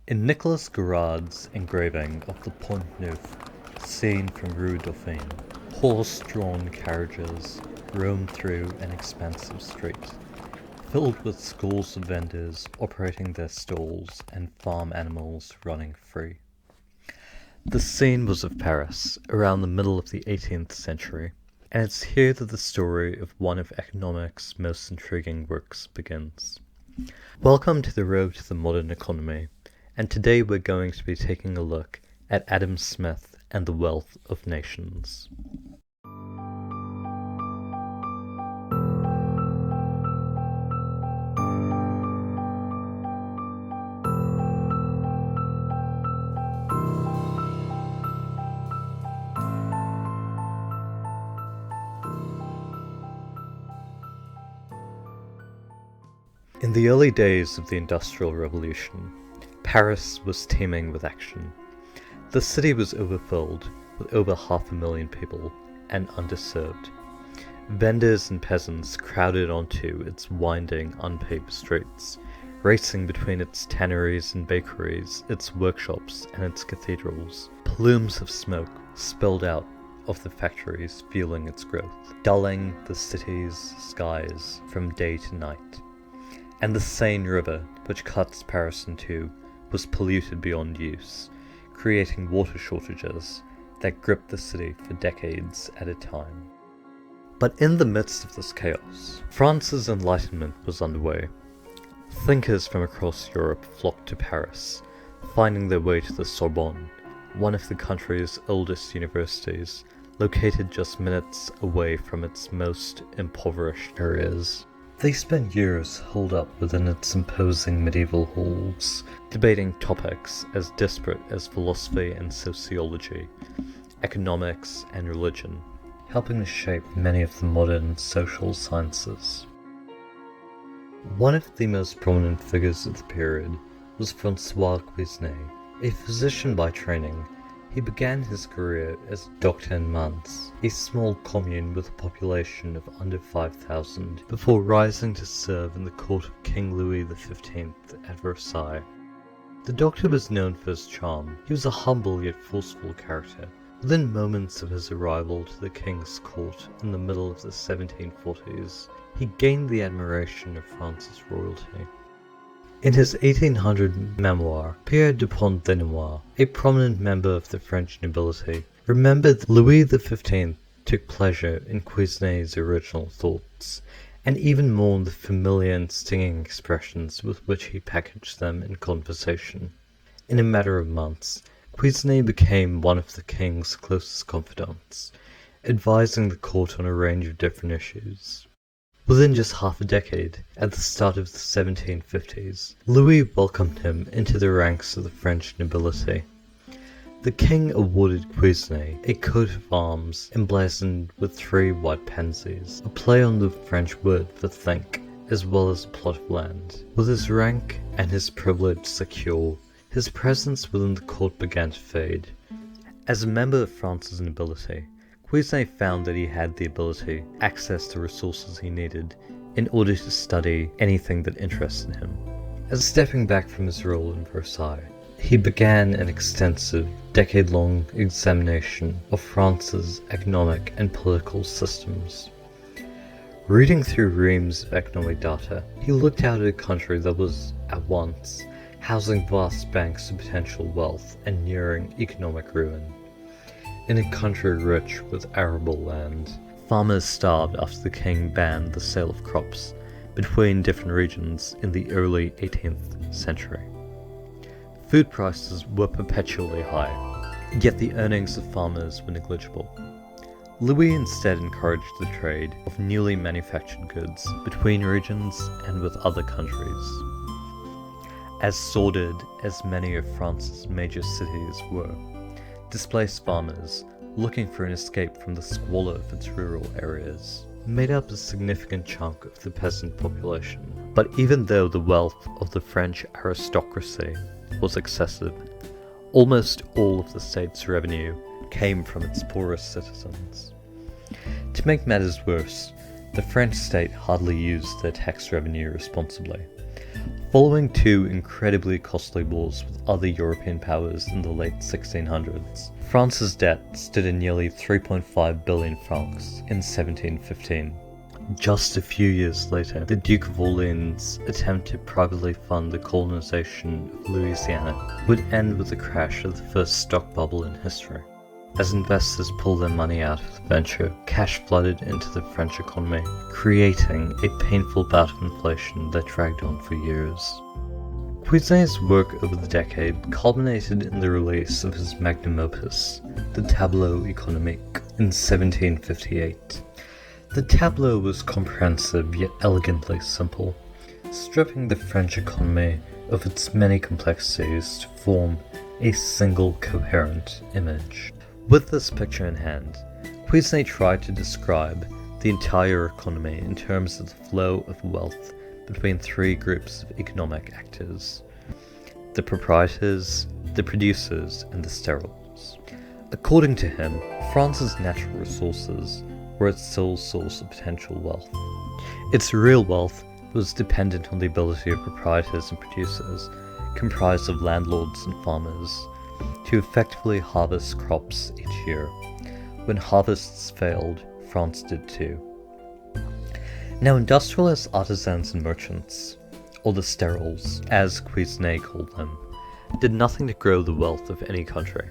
In Nicolas Gerard's engraving of the Pont Neuf, seen from Rue Dauphine, horse-drawn carriages roam through an expansive street, filled with scores of vendors operating their stalls and farm animals running free. The scene was of Paris, around the middle of the 18th century, and it's here that the story of one of economics' most intriguing works begins. Welcome to the Road to the Modern Economy, and today we're going to be taking a look at Adam Smith and the Wealth of Nations. In the early days of the Industrial Revolution, Paris was teeming with action. The city was overfilled with over 500,000 people and underserved. Vendors and peasants crowded onto its winding, unpaved streets, racing between its tanneries and bakeries, its workshops and its cathedrals. Plumes of smoke spilled out of the factories fueling its growth, dulling the city's skies from day to night. And the Seine River, which cuts Paris in two, was polluted beyond use, creating water shortages that gripped the city for decades at a time. But in the midst of this chaos, France's Enlightenment was underway. Thinkers from across Europe flocked to Paris, finding their way to the Sorbonne, one of the country's oldest universities, located just minutes away from its most impoverished areas. They spent years holed up within its imposing medieval halls, debating topics as disparate as philosophy and sociology, economics and religion, helping to shape many of the modern social sciences. One of the most prominent figures of the period was François Quesnay. A physician by training, he began his career as doctor in Mans, a small commune with a population of under 5,000, before rising to serve in the court of King Louis XV at Versailles. The doctor was known for his charm. He was a humble yet forceful character. Within moments of his arrival to the king's court in the middle of the 1740s, he gained the admiration of France's royalty. In his 1800 memoir, Pierre de Pont-de-Noir, a prominent member of the French nobility, remembered that Louis XV took pleasure in Quesnay's original thoughts, and even mourned the familiar and stinging expressions with which he packaged them in conversation. In a matter of months, Quesnay became one of the king's closest confidants, advising the court on a range of different issues. Within just half a decade, at the start of the 1750s, Louis welcomed him into the ranks of the French nobility. The king awarded Quesnay a coat of arms emblazoned with 3 white pansies, a play on the French word for think, as well as a plot of land. With his rank and his privilege secure, his presence within the court began to fade. As a member of France's nobility, Quesnay found that he had the ability, access to resources he needed, in order to study anything that interested him. As stepping back from his role in Versailles, he began an extensive, decade-long examination of France's economic and political systems. Reading through reams of economic data, he looked out at a country that was, at once, housing vast banks of potential wealth and nearing economic ruin. In a country rich with arable land, farmers starved after the king banned the sale of crops between different regions in the early 18th century. Food prices were perpetually high, yet the earnings of farmers were negligible. Louis instead encouraged the trade of newly manufactured goods between regions and with other countries. As sordid as many of France's major cities were, displaced farmers, looking for an escape from the squalor of its rural areas, made up a significant chunk of the peasant population. But even though the wealth of the French aristocracy was excessive, almost all of the state's revenue came from its poorest citizens. To make matters worse, the French state hardly used their tax revenue responsibly. Following two incredibly costly wars with other European powers in the late 1600s, France's debt stood at nearly 3.5 billion francs in 1715. Just a few years later, the Duke of Orleans' attempt to privately fund the colonization of Louisiana would end with the crash of the first stock bubble in history. As investors pulled their money out of the venture, cash flooded into the French economy, creating a painful bout of inflation that dragged on for years. Cuisin's work over the decade culminated in the release of his magnum opus, the Tableau Economique, in 1758. The tableau was comprehensive yet elegantly simple, stripping the French economy of its many complexities to form a single coherent image. With this picture in hand, Cuisin tried to describe the entire economy in terms of the flow of wealth between three groups of economic actors: the proprietors, the producers, and the sterols. According to him, France's natural resources were its sole source of potential wealth. Its real wealth was dependent on the ability of proprietors and producers, comprised of landlords and farmers, to effectively harvest crops each year. When harvests failed, France did too. Now, industrialists, artisans, and merchants, or the sterols, as Cuisin called them, did nothing to grow the wealth of any country.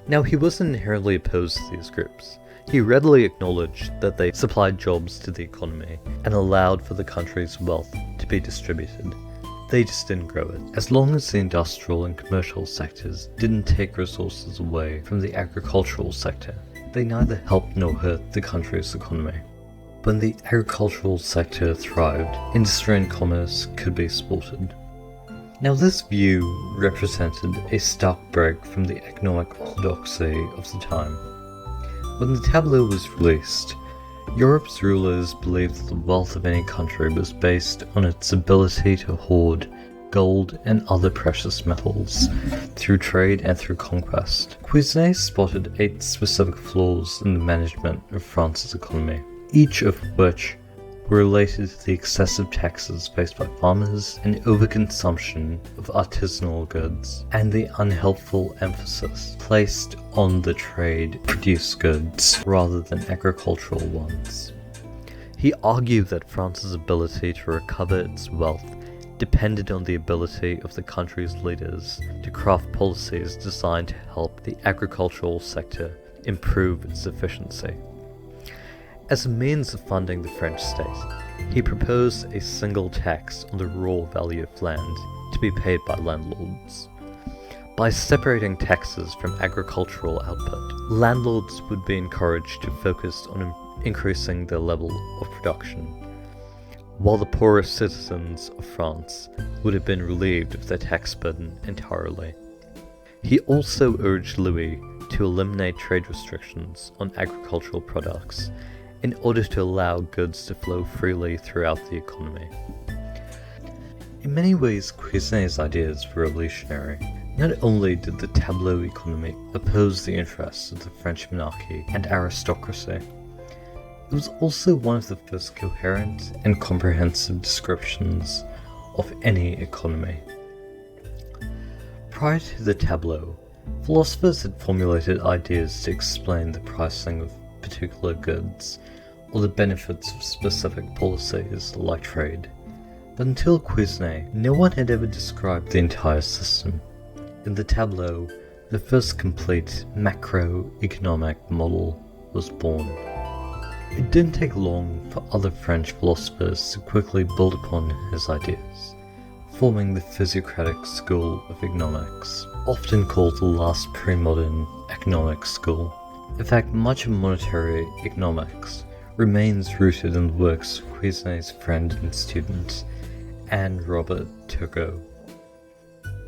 Now, he wasn't inherently opposed to these groups. He readily acknowledged that they supplied jobs to the economy and allowed for the country's wealth to be distributed. They just didn't grow it. As long as the industrial and commercial sectors didn't take resources away from the agricultural sector, they neither helped nor hurt the country's economy. When the agricultural sector thrived, industry and commerce could be supported. Now, this view represented a stark break from the economic orthodoxy of the time. When the tableau was released, Europe's rulers believed that the wealth of any country was based on its ability to hoard gold and other precious metals through trade and through conquest. Cuisin spotted 8 specific flaws in the management of France's economy, each of which were related to the excessive taxes faced by farmers and overconsumption of artisanal goods, and the unhelpful emphasis placed on the trade-produced goods rather than agricultural ones. He argued that France's ability to recover its wealth depended on the ability of the country's leaders to craft policies designed to help the agricultural sector improve its efficiency. As a means of funding the French state, he proposed a single tax on the raw value of land to be paid by landlords. By separating taxes from agricultural output, landlords would be encouraged to focus on increasing their level of production, while the poorest citizens of France would have been relieved of their tax burden entirely. He also urged Louis to eliminate trade restrictions on agricultural products in order to allow goods to flow freely throughout the economy. In many ways, Cuisin's ideas were revolutionary. Not only did the Tableau Economique oppose the interests of the French monarchy and aristocracy, it was also one of the first coherent and comprehensive descriptions of any economy. Prior to the Tableau, philosophers had formulated ideas to explain the pricing of particular goods or the benefits of specific policies like trade. But until Cuisin, no one had ever described the entire system. In the Tableau, the first complete macroeconomic model was born. It didn't take long for other French philosophers to quickly build upon his ideas, forming the physiocratic school of economics, often called the last pre-modern economic school. In fact, much of monetary economics remains rooted in the works of Cuisin's friend and student, Anne Robert Turgot.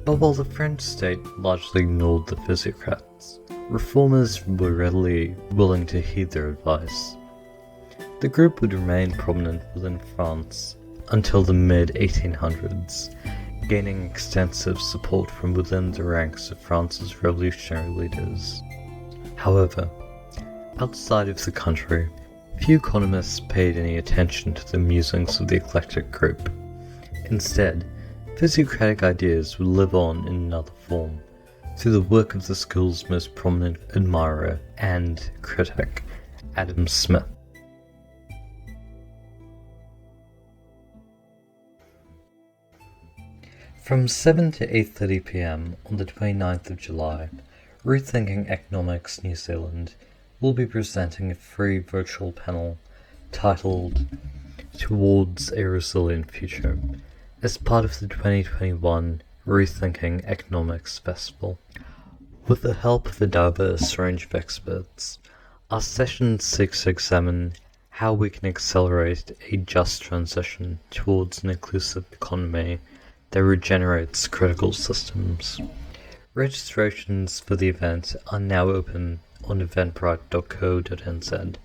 But while the French state largely ignored the physiocrats, reformers were readily willing to heed their advice. The group would remain prominent within France until the mid-1800s, gaining extensive support from within the ranks of France's revolutionary leaders. However, outside of the country, few economists paid any attention to the musings of the eclectic group. Instead, Physiocratic ideas would live on in another form, through the work of the school's most prominent admirer and critic, Adam Smith. From 7 to 8:30 p.m. on the 29th of July, Rethinking Economics New Zealand will be presenting a free virtual panel titled Towards a Resilient Future as part of the 2021 Rethinking Economics Festival. With the help of a diverse range of experts, our session seeks to examine how we can accelerate a just transition towards an inclusive economy that regenerates critical systems. Registrations for the event are now open on eventbrite.co.nz.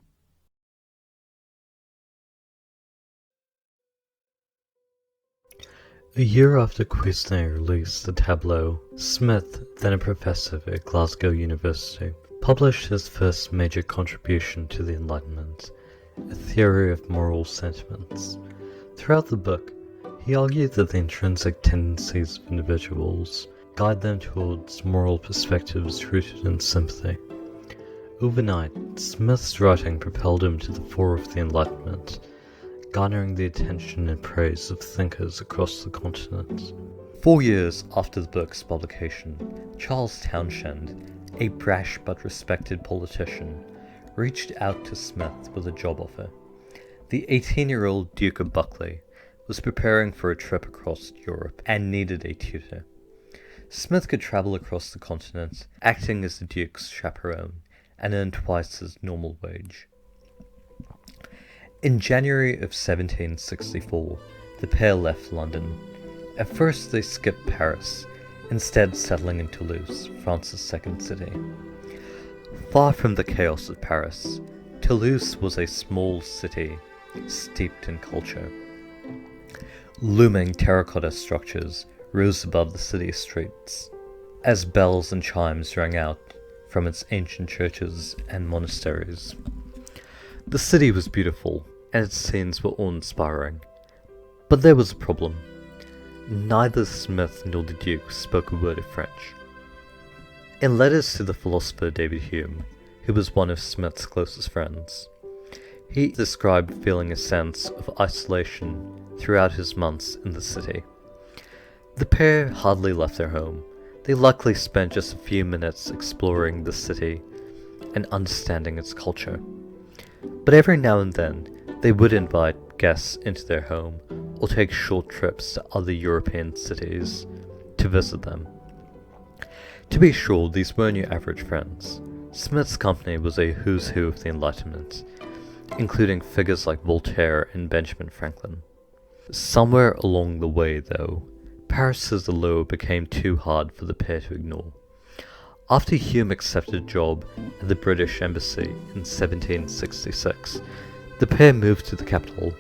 A year after Cuisinart released the tableau, Smith, then a professor at Glasgow University, published his first major contribution to the Enlightenment, a theory of moral sentiments. Throughout the book, he argued that the intrinsic tendencies of individuals guide them towards moral perspectives rooted in sympathy. Overnight, Smith's writing propelled him to the fore of the Enlightenment, garnering the attention and praise of thinkers across the continent. 4 years after the book's publication, Charles Townshend, a brash but respected politician, reached out to Smith with a job offer. The 18-year-old Duke of Buccleuch was preparing for a trip across Europe and needed a tutor. Smith could travel across the continent, acting as the Duke's chaperone, and earn twice his normal wage. In January of 1764, the pair left London. At first they skipped Paris, instead settling in Toulouse, France's second city. Far from the chaos of Paris, Toulouse was a small city steeped in culture. Looming terracotta structures rose above the city streets, as bells and chimes rang out from its ancient churches and monasteries. The city was beautiful, and its scenes were awe-inspiring. But there was a problem. Neither Smith nor the Duke spoke a word of French. In letters to the philosopher David Hume, who was one of Smith's closest friends, he described feeling a sense of isolation throughout his months in the city. The pair hardly left their home. They luckily spent just a few minutes exploring the city and understanding its culture. But every now and then, they would invite guests into their home or take short trips to other European cities to visit them. To be sure, these weren't your average friends. Smith's company was a who's who of the Enlightenment, including figures like Voltaire and Benjamin Franklin. Somewhere along the way, though, Paris's allure became too hard for the pair to ignore. After Hume accepted a job at the British Embassy in 1766, the pair moved to the capital,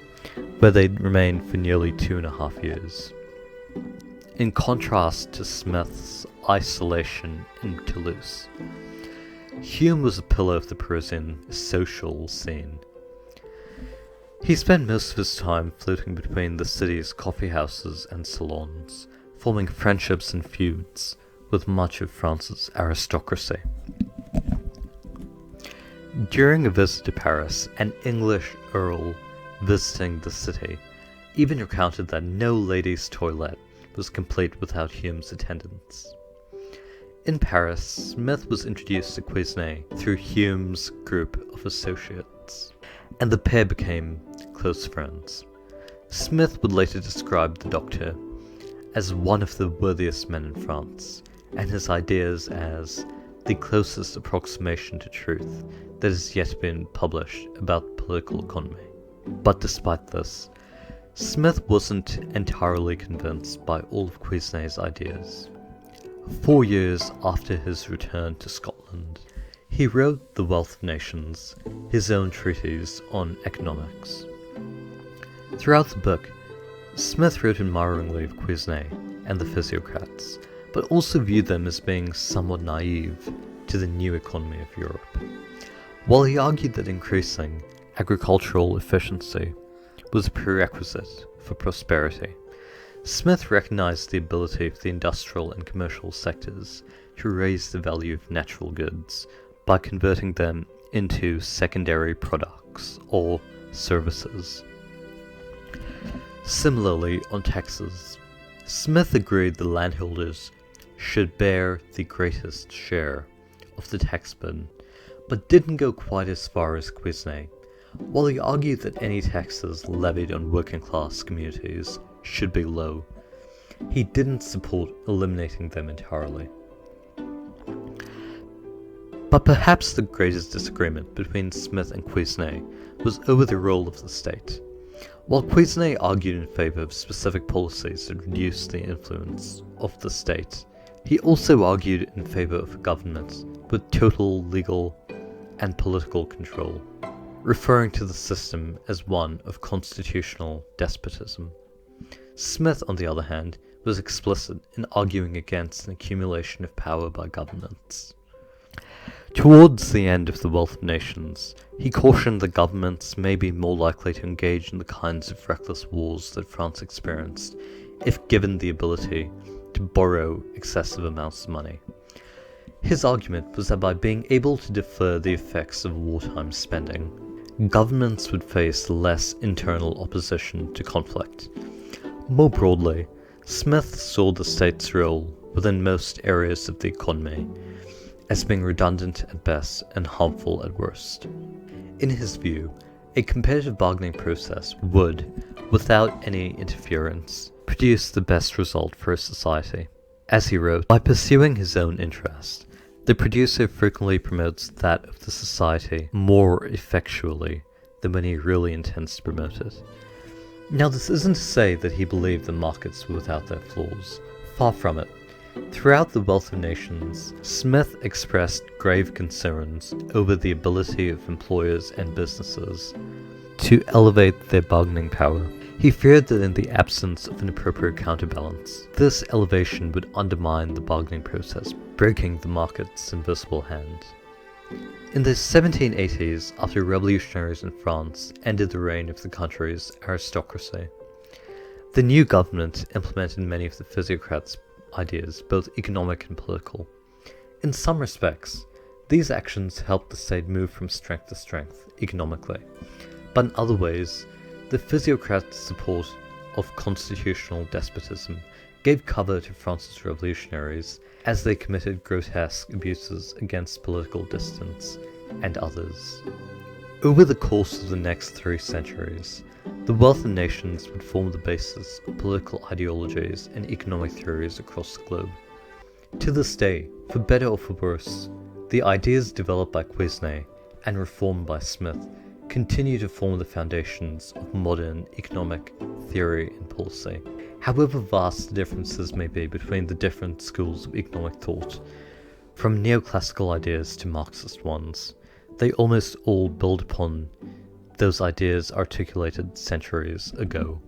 where they remained for nearly 2.5 years. In contrast to Smith's isolation in Toulouse, Hume was a pillar of the Parisian social scene. He spent most of his time floating between the city's coffee houses and salons, forming friendships and feuds with much of France's aristocracy. During a visit to Paris, an English earl visiting the city even recounted that no lady's toilet was complete without Hume's attendance. In Paris, Smith was introduced to Cuisinart through Hume's group of associates, and the pair became close friends. Smith would later describe the doctor as one of the worthiest men in France, and his ideas as the closest approximation to truth that has yet been published about political economy. But despite this, Smith wasn't entirely convinced by all of Cuisinart's ideas. 4 years after his return to Scotland, he wrote The Wealth of Nations, his own treatise on economics. Throughout the book, Smith wrote admiringly of Cuisinart and the physiocrats, but also viewed them as being somewhat naive to the new economy of Europe. While he argued that increasing agricultural efficiency was a prerequisite for prosperity, Smith recognized the ability of the industrial and commercial sectors to raise the value of natural goods by converting them into secondary products or services. Similarly, on taxes, Smith agreed the landholders should bear the greatest share of the tax burden, but didn't go quite as far as Quesnay. While he argued that any taxes levied on working-class communities should be low, he didn't support eliminating them entirely. But perhaps the greatest disagreement between Smith and Quesnay was over the role of the state. While Quesnay argued in favor of specific policies that reduce the influence of the state, he also argued in favor of a government with total legal and political control, referring to the system as one of constitutional despotism. Smith, on the other hand, was explicit in arguing against an accumulation of power by governments. Towards the end of The Wealth of Nations, he cautioned that governments may be more likely to engage in the kinds of reckless wars that France experienced if given the ability to borrow excessive amounts of money. His argument was that by being able to defer the effects of wartime spending, governments would face less internal opposition to conflict. More broadly, Smith saw the state's role within most areas of the economy as being redundant at best and harmful at worst. In his view, a competitive bargaining process would, without any interference, produce the best result for a society. As he wrote, by pursuing his own interest, the producer frequently promotes that of the society more effectually than when he really intends to promote it. Now, this isn't to say that he believed the markets were without their flaws. Far from it. Throughout The Wealth of Nations, Smith expressed grave concerns over the ability of employers and businesses to elevate their bargaining power. He feared that in the absence of an appropriate counterbalance, this elevation would undermine the bargaining process, breaking the market's invisible hand. In the 1780s, after revolutionaries in France ended the reign of the country's aristocracy, the new government implemented many of the physiocrats' ideas, both economic and political. In some respects, these actions helped the state move from strength to strength economically, but in other ways, the physiocrats' support of constitutional despotism gave cover to France's revolutionaries as they committed grotesque abuses against political dissidents and others. Over the course of the next 3 centuries, The Wealth of Nations would form the basis of political ideologies and economic theories across the globe. To this day, for better or for worse, the ideas developed by Quesnay and reformed by Smith continue to form the foundations of modern economic theory and policy. However vast the differences may be between the different schools of economic thought, from neoclassical ideas to Marxist ones, they almost all build upon those ideas articulated centuries ago.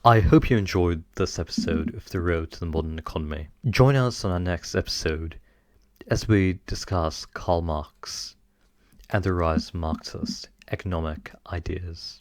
I hope you enjoyed this episode of The Road to the Modern Economy. Join us on our next episode as we discuss Karl Marx and the rise of Marxist economic ideas.